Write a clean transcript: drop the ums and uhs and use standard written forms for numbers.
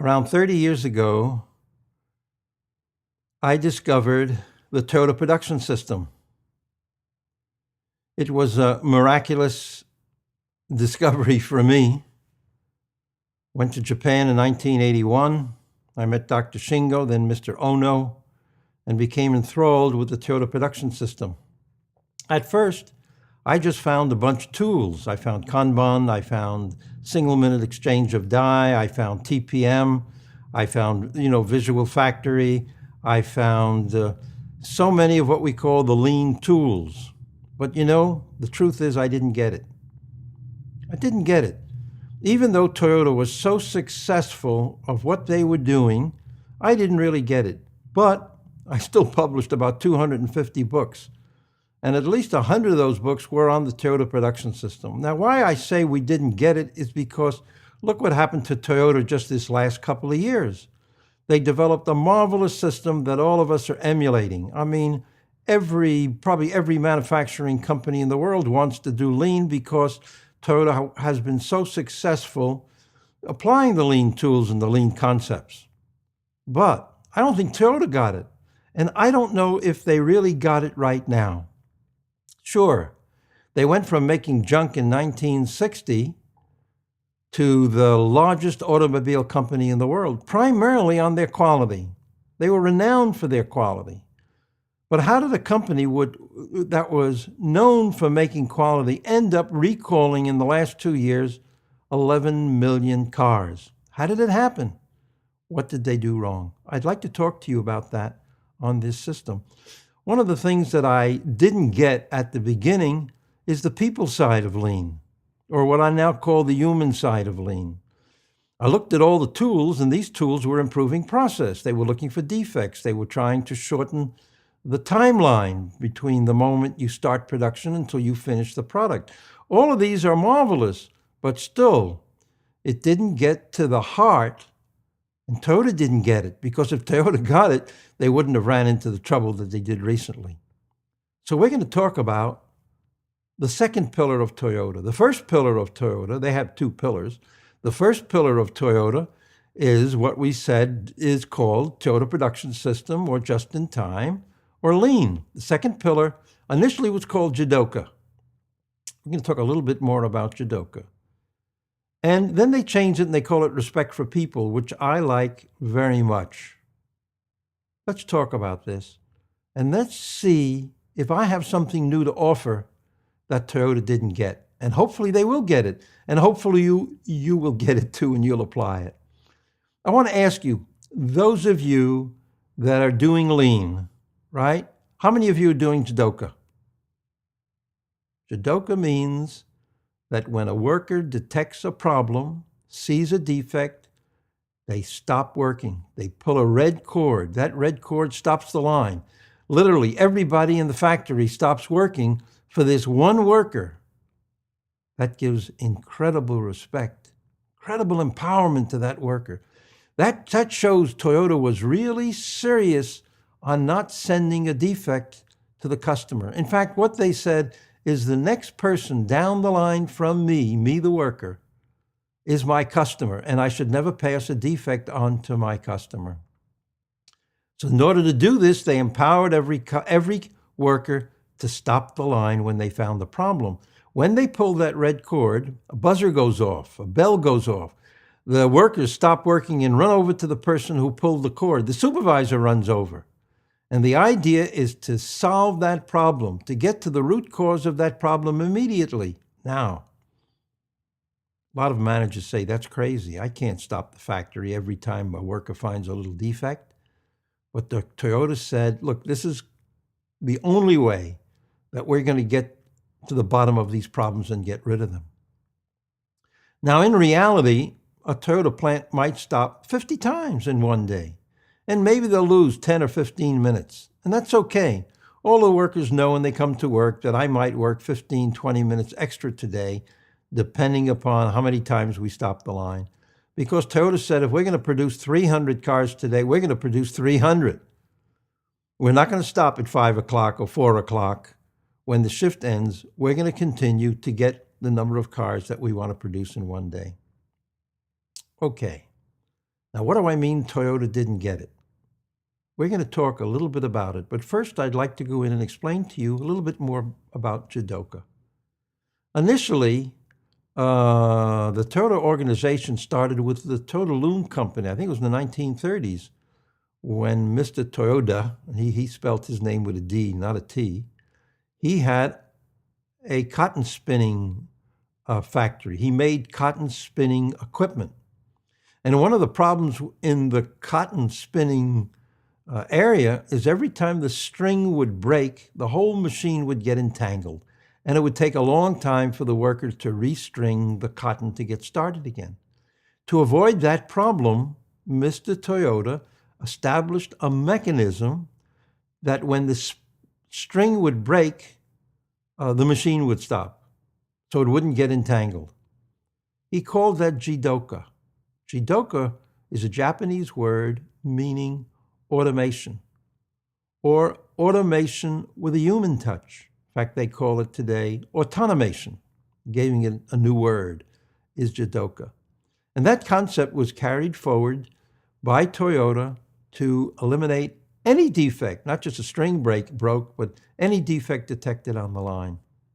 Around 30 years ago, I discovered the Toyota production system. It was a miraculous discovery for me. Went to Japan in 1981. I met Dr. Shingo, then Mr. Ono, and became enthralled with the Toyota production system. At first, I just found a bunch of tools. I found Kanban, I found single minute exchange of die, I found TPM, I found, Visual Factory, I found so many of what we call the lean tools. But the truth is I didn't get it. I didn't get it. Even though Toyota was so successful of what they were doing, I didn't really get it. But I still published about 250 books. And at least 100 of those books were on the Toyota production system. Now, why I say we didn't get it is because look what happened to Toyota just this last couple of years. They developed a marvelous system that all of us are emulating. I mean, probably every manufacturing company in the world wants to do lean because Toyota has been so successful applying the lean tools and the lean concepts. But I don't think Toyota got it. And I don't know if they really got it right now. Sure, they went from making junk in 1960 to the largest automobile company in the world, primarily on their quality. They were renowned for their quality. But how did a company that was known for making quality end up recalling in the last 2 years 11 million cars? How did it happen? What did they do wrong? I'd like to talk to you about that on this system. One of the things that I didn't get at the beginning is the people side of lean, or what I now call the human side of lean. I looked at all the tools, and these tools were improving process. They were looking for defects. They were trying to shorten the timeline between the moment you start production until you finish the product. All of these are marvelous, but still, it didn't get to the heart. And Toyota didn't get it, because if Toyota got it, they wouldn't have ran into the trouble that they did recently. So we're going to talk about the second pillar of Toyota. The first pillar of Toyota, they have two pillars. The first pillar of Toyota is what we said is called Toyota Production System, or just-in-time, or lean. The second pillar initially was called Jidoka. We're going to talk a little bit more about Jidoka. And then they changed it and they call it respect for people, which I like very much. Let's talk about this. And let's see if I have something new to offer that Toyota didn't get. And hopefully they will get it. And hopefully you will get it too and you'll apply it. I want to ask you, those of you that are doing lean, right? How many of you are doing Jidoka? Jidoka means that when a worker detects a problem, sees a defect, they stop working. They pull a red cord. That red cord stops the line. Literally, everybody in the factory stops working for this one worker. That gives incredible respect, incredible empowerment to that worker. That shows Toyota was really serious on not sending a defect to the customer. In fact, what they said is the next person down the line from me the worker, is my customer, and I should never pass a defect on to my customer. So in order to do this, they empowered every worker to stop the line when they found the problem. When they pull that red cord, a buzzer goes off, a bell goes off. The workers stop working and run over to the person who pulled the cord. The supervisor runs over. And the idea is to solve that problem, to get to the root cause of that problem immediately. Now, a lot of managers say, that's crazy. I can't stop the factory every time a worker finds a little defect. But the Toyota said, look, this is the only way that we're going to get to the bottom of these problems and get rid of them. Now, in reality, a Toyota plant might stop 50 times in one day. And maybe they'll lose 10 or 15 minutes. And that's okay. All the workers know when they come to work that I might work 15, 20 minutes extra today, depending upon how many times we stop the line. Because Toyota said, if we're going to produce 300 cars today, we're going to produce 300. We're not going to stop at 5 o'clock or 4 o'clock. When the shift ends, we're going to continue to get the number of cars that we want to produce in one day. Okay. Now, what do I mean Toyota didn't get it? We're going to talk a little bit about it, but first I'd like to go in and explain to you a little bit more about Jidoka. Initially, the Toyota organization started with the Toyota Loom Company. I think it was in the 1930s when Mr. Toyoda, he spelled his name with a D, not a T, he had a cotton spinning factory. He made cotton spinning equipment. And one of the problems in the cotton spinning area is every time the string would break, the whole machine would get entangled. And it would take a long time for the workers to restring the cotton to get started again. To avoid that problem, Mr. Toyota established a mechanism that when the string would break, the machine would stop, so it wouldn't get entangled. He called that Jidoka. Jidoka is a Japanese word meaning automation, or automation with a human touch. In fact, they call it today automation. Giving it a new word is Jidoka. And that concept was carried forward by Toyota to eliminate any defect, not just a string broke, but any defect detected on the line.